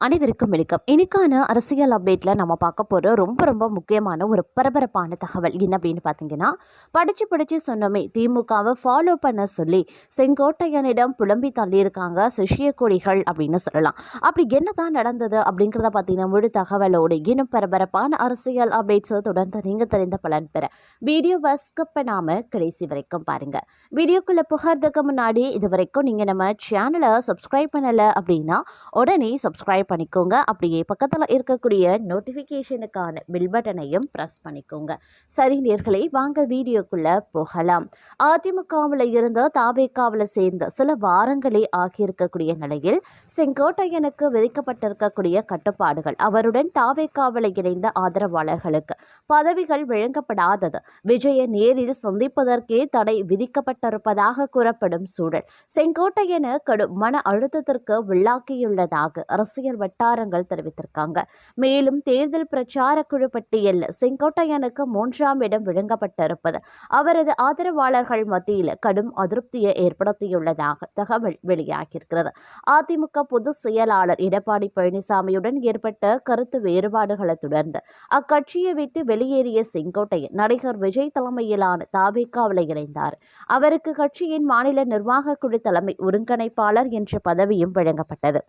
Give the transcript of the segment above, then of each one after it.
அனைவருக்கும் வணக்கம். இன்னைக்கான அரசியல் அப்டேட்ல நம்ம பார்க்க போற ரொம்ப ரொம்ப முக்கியமான ஒரு பரபரப்பான தகவல் என்ன அப்படின்னு பார்த்தீங்கன்னா, படிச்சு சொன்னோமே திமுகவை ஃபாலோ பண்ண சொல்லி செங்கோட்டையனிடம் புலம்பி தள்ளியிருக்காங்க சிஷ்ய கொடிகள் அப்படின்னு சொல்லலாம். அப்படி என்னதான் நடந்தது அப்படிங்கிறத பார்த்தீங்கன்னா முழு தகவலோடு இன்னும் பரபரப்பான அரசியல் அப்டேட்ஸை தொடர்ந்து நீங்க தெரிந்த பலன் பெற வீடியோவை ஸ்கிப் பண்ணாம கடைசி வரைக்கும் பாருங்க. வீடியோக்குள்ள புகார்றதுக்கு முன்னாடி இது வரைக்கும் நீங்க நம்ம சேனலை சப்ஸ்கிரைப் பண்ணல அப்படின்னா உடனே சப்ஸ்கிரைப் பண்ணிக்கோங்க. அப்படியே பக்கத்தில் இருக்கக்கூடிய நோட்டிஃபிகேஷனுக்கான பில் பட்டனையும் ப்ரெஸ் பண்ணிக்கோங்க. சரி நேயர்களே, வாங்க வீடியோக்குள்ள போகலாம். அதிமுகவில் இருந்து தாவேகாவில் சேர்ந்த சில வாரங்களே ஆகியிருக்கக்கூடிய நிலையில் செங்கோட்டையனுக்கு விதிக்கப்பட்டிருக்கக்கூடிய கட்டுப்பாடுகள், அவருடன் தாவேகாவில் இணைந்த ஆதரவாளர்களுக்கு பதவிகள் வழங்கப்படாதது, விஜய நேரில் சந்திப்பதற்கே தடை விதிக்கப்பட்டிருப்பதாக கூறப்படும் சூழல் செங்கோட்டையன கடும் மன அழுத்தத்திற்கு உள்ளாக்கியுள்ளதாக அரசியல் வட்டாரங்கள் தெரிவித்திருக்காங்க. மேலும் தேர்தல் பிரச்சார குழு பட்டியலில் செங்கோட்டையனுக்கு 3ஆம் இடம் வழங்கப்பட்டிருப்பது அவரது ஆதரவாளர்கள் மத்தியில் கடும் அதிருப்தியை ஏற்படுத்தியுள்ளதாக தகவல் வெளியாகியிருக்கிறது. அதிமுக பொதுச் செயலாளர் எடப்பாடி பழனிசாமியுடன் ஏற்பட்ட கருத்து வேறுபாடுகளை தொடர்ந்து அக்கட்சியை விட்டு வெளியேறிய செங்கோட்டையன் நடிகர் விஜய் தலைமையிலான தாவேகாவில் இணைந்தார். அவருக்கு கட்சியின் மாநில நிர்வாக குழு தலைமை ஒருங்கிணைப்பாளர் என்ற பதவியும் வழங்கப்பட்டது.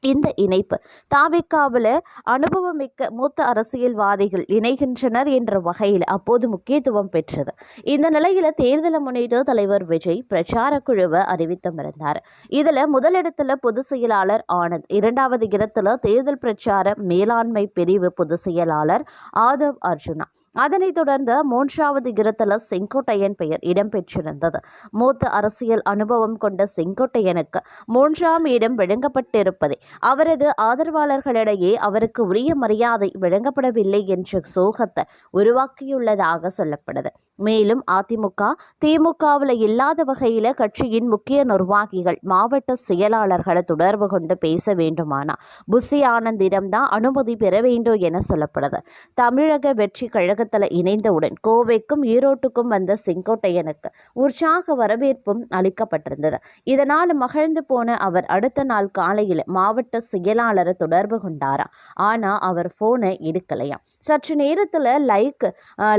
இந்த இணைப்பு தாவேகாவில் அனுபவமிக்க மூத்த அரசியல்வாதிகள் இணைகின்றனர் என்ற வகையில் அப்போது முக்கியத்துவம் பெற்றது. இந்த நிலையில தேர்தலை முன்னிட்டு தலைவர் விஜய் பிரச்சார குழுவை அறிவித்தமிருந்தார். இதுல முதலிடத்துல பொதுச் செயலாளர் ஆனந்த், 2வது இடத்துல தேர்தல் பிரச்சார மேலாண்மை பிரிவு பொதுச் செயலாளர் ஆதவ் அர்ஜுனா, அதனைத் தொடர்ந்து 3வது இடத்துல செங்கோட்டையன் பெயர் இடம்பெற்றிருந்தது. மூத்த அரசியல் அனுபவம் கொண்ட செங்கோட்டையனுக்கு 3ஆம் இடம் வழங்கப்பட்டிருப்பதை அவரது ஆதரவாளர்களிடையே அவருக்கு உரிய மரியாதை வழங்கப்படவில்லை என்ற சோகத்தை உருவாக்கியுள்ளதாக சொல்லப்படுது. மேலும் அதிமுக திமுகவில் இல்லாத வகையில கட்சியின் முக்கிய நிர்வாகிகள் மாவட்ட செயலாளர்களை தொடர்பு கொண்டு பேச வேண்டுமானா புஷி ஆனந்திடம்தான் அனுமதி பெற வேண்டும் என சொல்லப்படுது. தமிழக வெற்றி கழகத்தில் இணைந்தவுடன் கோவைக்கும் ஈரோட்டுக்கும் வந்த செங்கோட்டையனுக்கு உற்சாக வரவேற்பும் அளிக்கப்பட்டிருந்தது. இதனால் மகிழ்ந்து போன அவர் அடுத்த நாள் காலையில் மாவட்ட செயலாளரை தொடர்பு கொண்டாராம். ஆனா அவர் போனை எடுக்கலையாம். சற்று நேரத்துல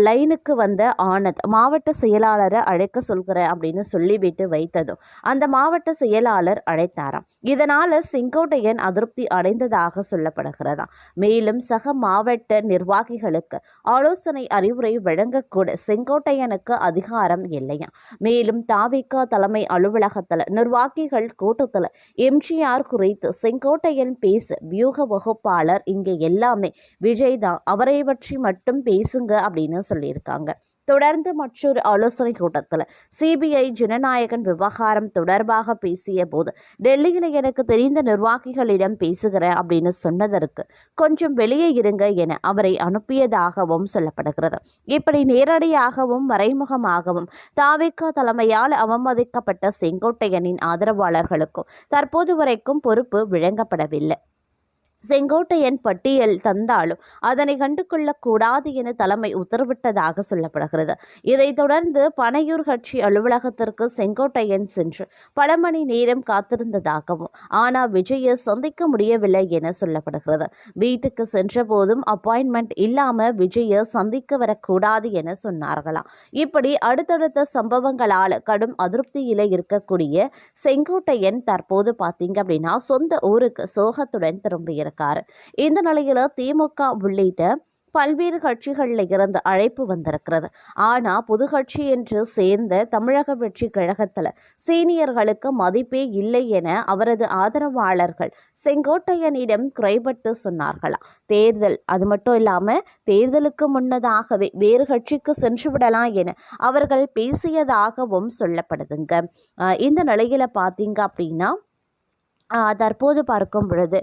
லைனுக்கு வந்த ஆனந்த் மாவட்ட செயலாளரை அழைக்க சொல்கிறேன் அப்படின்னு சொல்லிவிட்டு வைத்ததும் அந்த மாவட்ட செயலாளர் அழைத்தாராம். இதனால செங்கோட்டையன் அதிருப்தி அடைந்ததாக சொல்லப்படுகிறதாம். மேலும் சக மாவட்ட நிர்வாகிகளுக்கு ஆலோசனை அறிவுரை வழங்கக்கூட செங்கோட்டையனுக்கு அதிகாரம் இல்லையா. மேலும் தாவேகா தலைமை அலுவலகத்துல நிர்வாகிகள் கூட்டத்துல எம்ஜிஆர் குறித்து செங்கோட்டையன் பேச வியூக வகுப்பாளர் இங்கே எல்லாமே விஜய் தான், அவரை பற்றி மட்டும் பேசுங்க அப்படின்னு சொல்லியிருக்காங்க. தொடர்ந்து மற்றொரு ஆலோசனை கூட்டத்தில் சிபிஐ ஜனநாயகன் விவகாரம் தொடர்பாக பேசிய போது டெல்லியில் எனக்கு தெரிந்த நிர்வாகிகளிடம் பேசுகிறேன் அப்படின்னு சொன்னதற்கு கொஞ்சம் வெளியே இருங்க என அவரை அனுப்பியதாகவும் சொல்லப்படுகிறது. இப்படி நேரடியாகவும் மறைமுகமாகவும் தாவேகா தலைமையால் அவமதிக்கப்பட்ட செங்கோட்டையனின் ஆதரவாளர்களுக்கும் தற்போது வரைக்கும் பொறுப்பு வழங்கப்படவில்லை. செங்கோட்டையன் பட்டியல் தந்தாலும் அதனை கண்டு கொள்ளக்கூடாது என தலைமை உத்தரவிட்டதாக சொல்லப்படுகிறது. இதைத் தொடர்ந்து பனையூர் கட்சி அலுவலகத்திற்கு செங்கோட்டையன் சென்று பல மணி நேரம் காத்திருந்ததாகவும் ஆனால் விஜயை சந்திக்க முடியவில்லை என சொல்லப்படுகிறது. வீட்டுக்கு சென்ற போதும் அப்பாயின்மெண்ட் இல்லாம விஜயை சந்திக்க வரக்கூடாது என சொன்னார்களாம். இப்படி அடுத்தடுத்த சம்பவங்களால் கடும் அதிருப்தியில இருக்கக்கூடிய செங்கோட்டையன் தற்போது பார்த்தீங்க அப்படின்னா சொந்த ஊருக்கு சோகத்துடன் திரும்பியிருக்கிறார். இந்த நிலையில திமுக உள்ளிட்ட பல்வேறு கட்சிகளில் இருந்து அழைப்பு வந்திருக்கிறது. ஆனா புது கட்சி என்று சேர்ந்த தமிழக வெற்றி கழகத்துல சீனியர்களுக்கு மதிப்பே இல்லை என அவரது ஆதரவாளர்கள் செங்கோட்டையனிடம் குறைபட்டு சொன்னார்களாம். தேர்தல் அது மட்டும் இல்லாம தேர்தலுக்கு முன்னதாகவே வேறு கட்சிக்கு சென்று விடலாம் என அவர்கள் பேசியதாகவும் சொல்லப்படுதுங்க. இந்த நிலையில பார்த்தீங்க அப்படின்னா தற்போது பார்க்கும் பொழுது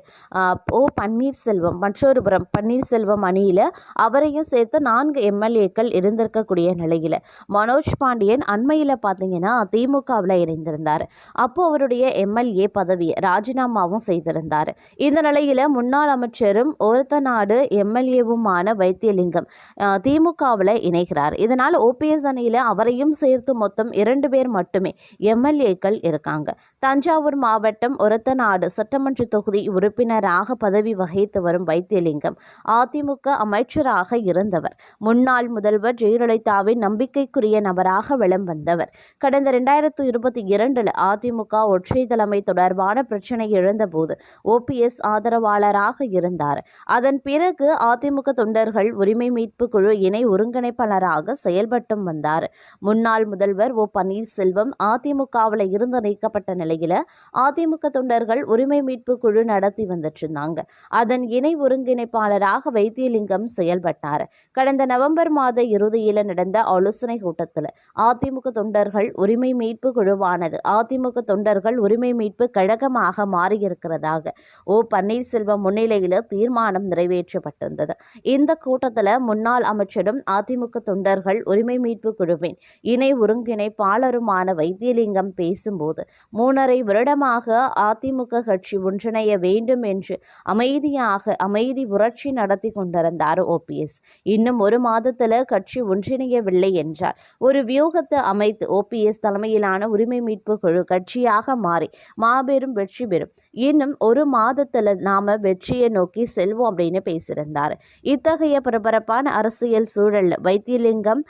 பன்னீர்செல்வம் மற்றொரு புறம் பன்னீர்செல்வம் அணியில் அவரையும் சேர்த்து 4 எம்எல்ஏக்கள் இருந்திருக்கக்கூடிய நிலையில் மனோஜ் பாண்டியன் அண்மையில் பார்த்தீங்கன்னா திமுகவில் இணைந்திருந்தார். அப்போது அவருடைய எம்எல்ஏ பதவியை ராஜினாமாவும் செய்திருந்தார். இந்த நிலையில் முன்னாள் அமைச்சரும் ஒருத்தநாடு எம்எல்ஏவுமான வைத்தியலிங்கம் திமுகவில் இணைகிறார். இதனால் ஓபிஎஸ் அணியில் அவரையும் சேர்த்து மொத்தம் 2 பேர் மட்டுமே எம்எல்ஏக்கள் இருக்காங்க. தஞ்சாவூர் மாவட்டம் ஒருத்த ஒரத்தநாடு சட்டமன்ற தொகுதி உறுப்பினராக பதவி வகித்து வரும் வைத்தியலிங்கம் அதிமுக அமைச்சராக இருந்தவர். முன்னாள் முதல்வர் ஜெயலலிதாவின் நம்பிக்கைக்குரிய நபராக விளம் வந்தவர். கடந்த 2022 அதிமுக ஒற்றை தலைமை தொடர்பான பிரச்சனை எழுந்தபோது ஓபிஎஸ் ஆதரவாளராக இருந்தார். அதன் பிறகு அதிமுக தொண்டர்கள் உரிமை மீட்பு குழு இணை ஒருங்கிணைப்பாளராக செயல்பட்டும் வந்தார். முன்னாள் முதல்வர் ஓ பன்னீர்செல்வம் அதிமுகவில் இருந்து நீக்கப்பட்ட நிலையில அதிமுக தொண்டர்கள் உரிமை மீட்பு குழு நடத்தி வந்துட்டு இருந்தாங்க. அதன் இணை ஒருங்கிணைப்பாளராக வைத்தியலிங்கம் செயல்பட்டார். கடந்த நவம்பர் மாத இறுதியில் நடந்த ஆலோசனை கூட்டத்தில் அதிமுக தொண்டர்கள் உரிமை மீட்பு குழுவானது அதிமுக தொண்டர்கள் உரிமை மீட்பு கழகமாக மாறியிருக்கிறதாக ஓ பன்னீர்செல்வம் முன்னிலையில் தீர்மானம் நிறைவேற்றப்பட்டிருந்தது. இந்த கூட்டத்தில் முன்னாள் அமைச்சரும் அதிமுக தொண்டர்கள் உரிமை மீட்பு குழுவின் இணை ஒருங்கிணைப்பாளருமான வைத்தியலிங்கம் பேசும்போது 3.5 வருடமாக அதிமுக கட்சி ஒன்றிணைய வேண்டும் என்று அமைதி புரட்சி நடத்தி கொண்டிருந்தார் ஓபிஎஸ். இன்னும் 1 மாதத்தில் கட்சி ஒன்றிணையவில்லை என்றார். ஒரு வியூகத்தை அமைத்து ஓபிஎஸ் தலைமையிலான உரிமை மீட்பு குழு கட்சியாக மாறி மாபெரும் வெற்றி பெறும். இன்னும் 1 மாதத்தில் நாம வெற்றியை நோக்கி செல்வோம் அப்படின்னு பேசியிருந்தார். இத்தகைய பரபரப்பான அரசியல் சூழல் வைத்தியலிங்கம்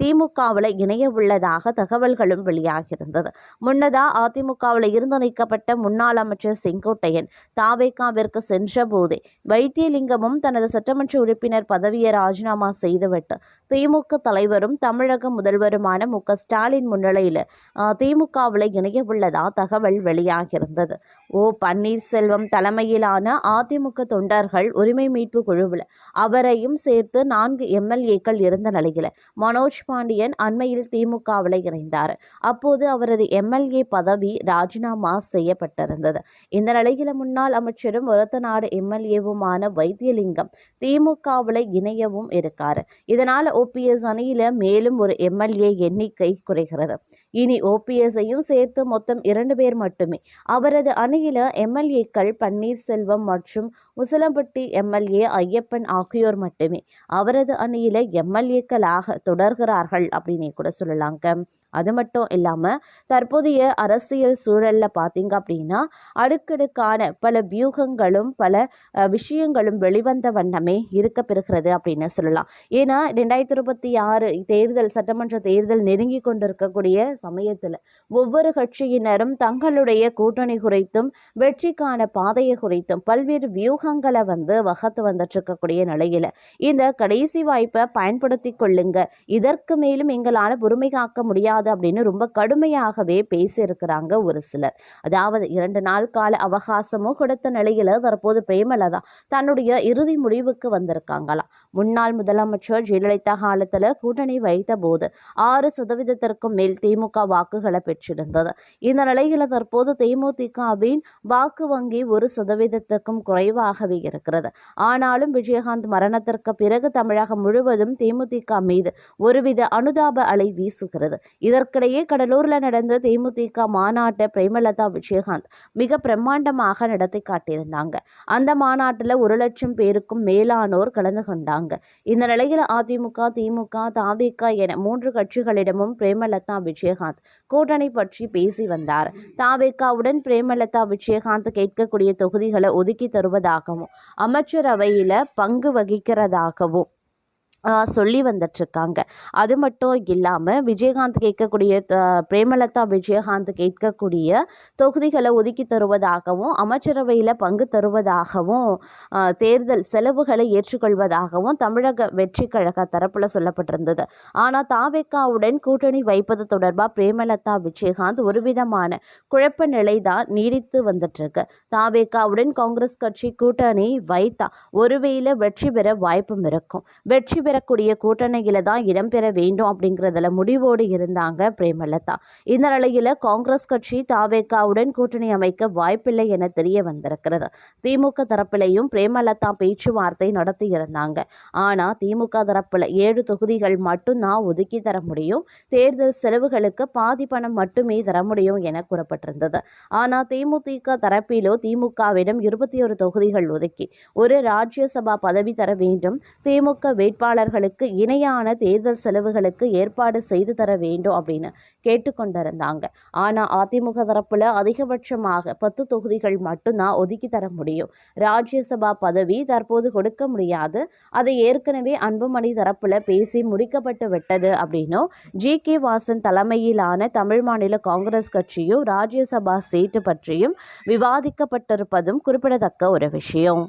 திமுகவில் இணைய உள்ளதாக தகவல்களும் வெளியாகியிருந்தது. முன்னதா அதிமுகவில் இருந்து நீக்கப்பட்ட முன்னாள் அமைச்சர் செங்கோட்டையன் தாவேகாவிற்கு சென்ற போதே வைத்தியலிங்கமும் தனது சட்டமன்ற உறுப்பினர் பதவியை ராஜினாமா செய்துவிட்டு திமுக தலைவரும் தமிழக முதல்வருமான மு.க.ஸ்டாலின் முன்னிலையில் திமுகவில் இணைய உள்ளதா தகவல் வெளியாகியிருந்தது. ஓ பன்னீர்செல்வம் தலைமையிலான அதிமுக தொண்டர்கள் உரிமை மீட்பு குழுவில் அவரையும் சேர்த்து 4 எம்எல்ஏக்கள் இருந்த நிலையில் மனோஜ் பாண்டியன் அண்மையில் திமுகவில் இணைந்தார். அப்போது அவரது எம்எல்ஏ பதவி ராஜினாமா செய்யப்பட்டிருந்தது. இந்த நிலையில் முன்னாள் அமைச்சரும் ஒரத்தநாடு எம்எல்ஏவுமான வைத்தியலிங்கம் திமுகவில் இணையவும் இருக்கார். இதனால் ஓபிஎஸ் அணியில மேலும் ஒரு எம்எல்ஏ எண்ணிக்கை குறைகிறது. இனி ஓபிஎஸ்ஐயும் சேர்த்து மொத்தம் 2 பேர் மட்டுமே. அவரது அணியில எம்எல்ஏக்கள் பன்னீர்செல்வம் மற்றும் உசிலம்பட்டி எம்எல்ஏ ஐயப்பன் ஆகியோர் மட்டுமே அவரது அணியில எம்எல்ஏக்களாக தொடர்கிறார்கள் அப்படின்னு கூட சொல்லலாங்க. அது மட்டும் இல்லாமல் தற்போதைய அரசியல் சூழலில் பார்த்தீங்க அப்படின்னா அடுக்கடுக்கான பல வியூகங்களும் பல விஷயங்களும் வெளிவந்த வண்ணமே இருக்க பெறுகிறது அப்படின்னு சொல்லலாம். ஏன்னா 2026 தேர்தல் சட்டமன்ற தேர்தல் நெருங்கி கொண்டிருக்கக்கூடிய சமயத்தில் ஒவ்வொரு கட்சியினரும் தங்களுடைய கூட்டணி குறித்தும் வெற்றிக்கான பாதையை குறித்தும் பல்வேறு வியூகங்களை வகுத்து வந்துட்டு இருக்கக்கூடிய நிலையில் இந்த கடைசி வாய்ப்பை பயன்படுத்தி கொள்ளுங்க, இதற்கு மேலும் எங்களால் பொறுமை காக்க முடியாது அப்படின்னு ரொம்ப கடுமையாகவே பேசியிருக்கிறாங்க ஒரு சிலர். அதாவது 2 நாள் கால அவகாசமும் கொடுத்த நிலையில தற்போது பிரேமலதா தன்னுடைய இறுதி முடிவுக்கு வந்திருக்காங்களாம். முன்னாள் முதலமைச்சர் ஜெயலலிதா காலத்துல கூட்டணி வைத்த போது 6% மேல் திமுக வாக்குகளை பெற்றிருந்தது. இந்த நிலையில தற்போது தேமுதிகவின் வாக்கு வங்கி 1% குறைவாகவே இருக்கிறது. ஆனாலும் விஜயகாந்த் மரணத்திற்கு பிறகு தமிழகம் முழுவதும் தேமுதிக மீது ஒருவித அனுதாப அலை வீசுகிறது. இதற்கிடையே கடலூர்ல நடந்த தேமுதிக மாநாட்டை பிரேமலதா விஜயகாந்த் மிக பிரம்மாண்டமாக நடத்தி காட்டியிருந்தாங்க. அந்த மாநாட்டில் 1 லட்சம் பேருக்கும் மேலானோர் கலந்து கொண்டாங்க. இந்த நிலையில் அதிமுக, திமுக, தவிக என 3 கட்சிகளிடமும் பிரேமலதா விஜயகாந்த் கூட்டணி பற்றி பேசி வந்தார். தவிகவுடன் பிரேமலதா விஜயகாந்த் கேட்கக்கூடிய தொகுதிகளை ஒதுக்கி தருவதாகவும் அமைச்சரவையில பங்கு வகிக்கிறதாகவும் சொல்லி வந்துட்டுருக்காங்க. அது மட்டும் இல்லாமல் விஜயகாந்த் கேட்கக்கூடிய பிரேமலதா விஜயகாந்த் கேட்கக்கூடிய தொகுதிகளை ஒதுக்கி தருவதாகவும் அமைச்சரவையில் பங்கு தருவதாகவும் தேர்தல் செலவுகளை ஏற்றுக்கொள்வதாகவும் தமிழக வெற்றி கழக தரப்பில் சொல்லப்பட்டிருந்தது. ஆனால் தவிகவுடன் கூட்டணி வைப்பது தொடர்பாக பிரேமலதா விஜயகாந்த் ஒருவிதமான குழப்ப நிலை தான் நீடித்து வந்துட்டுருக்கு. தவிகவுடன் காங்கிரஸ் கட்சி கூட்டணி வைத்தா ஒருவேளை வெற்றி பெற வாய்ப்பும் இருக்கும். வெற்றி பெறக்கூடிய கூட்டணியில தான் இடம்பெற வேண்டும் அப்படிங்கிறதுல முடிவோடு இருந்தாங்க பிரேமலதா. இந்த நிலையில காங்கிரஸ் கட்சி தவிகவுடன் கூட்டணி அமைக்க வாய்ப்பில்லை என தெரிய வந்திருக்கிறது. திமுக தரப்பிலையும் பிரேமலதா பேச்சுவார்த்தை நடத்தி இருந்தாங்க. ஆனா திமுக தரப்புல 7 தொகுதிகள் மட்டும்தான் ஒதுக்கி தர முடியும், தேர்தல் செலவுகளுக்கு பாதி பணம் மட்டுமே தர முடியும் என கூறப்பட்டிருந்தது. ஆனா தேமுதிக தரப்பிலோ திமுகவிடம் 21 தொகுதிகள் ஒதுக்கி ஒரு ராஜ்யசபா பதவி தர வேண்டும், திமுக வேட்பாளர் வேட்பாளர்களுக்கு இணையான தேர்தல் செலவுகளுக்கு ஏற்பாடு செய்து தர வேண்டும் அப்படின்னு கேட்டுக்கொண்டிருந்தாங்க. ஆனால் அதிமுக தரப்புல அதிகபட்சமாக 10 தொகுதிகள் மட்டும்தான் ஒதுக்கி தர முடியும். ராஜ்யசபா பதவி தற்போது கொடுக்க முடியாது. அதை ஏற்கனவே அன்புமணி தரப்புல பேசி முடிக்கப்பட்டு விட்டது அப்படின்னும் ஜி.கே. வாசன் தலைமையிலான தமிழ் மாநில காங்கிரஸ் கட்சியும் ராஜ்யசபா சீட்டு பற்றியும் விவாதிக்கப்பட்டிருப்பதும் குறிப்பிடத்தக்க ஒரு விஷயம்.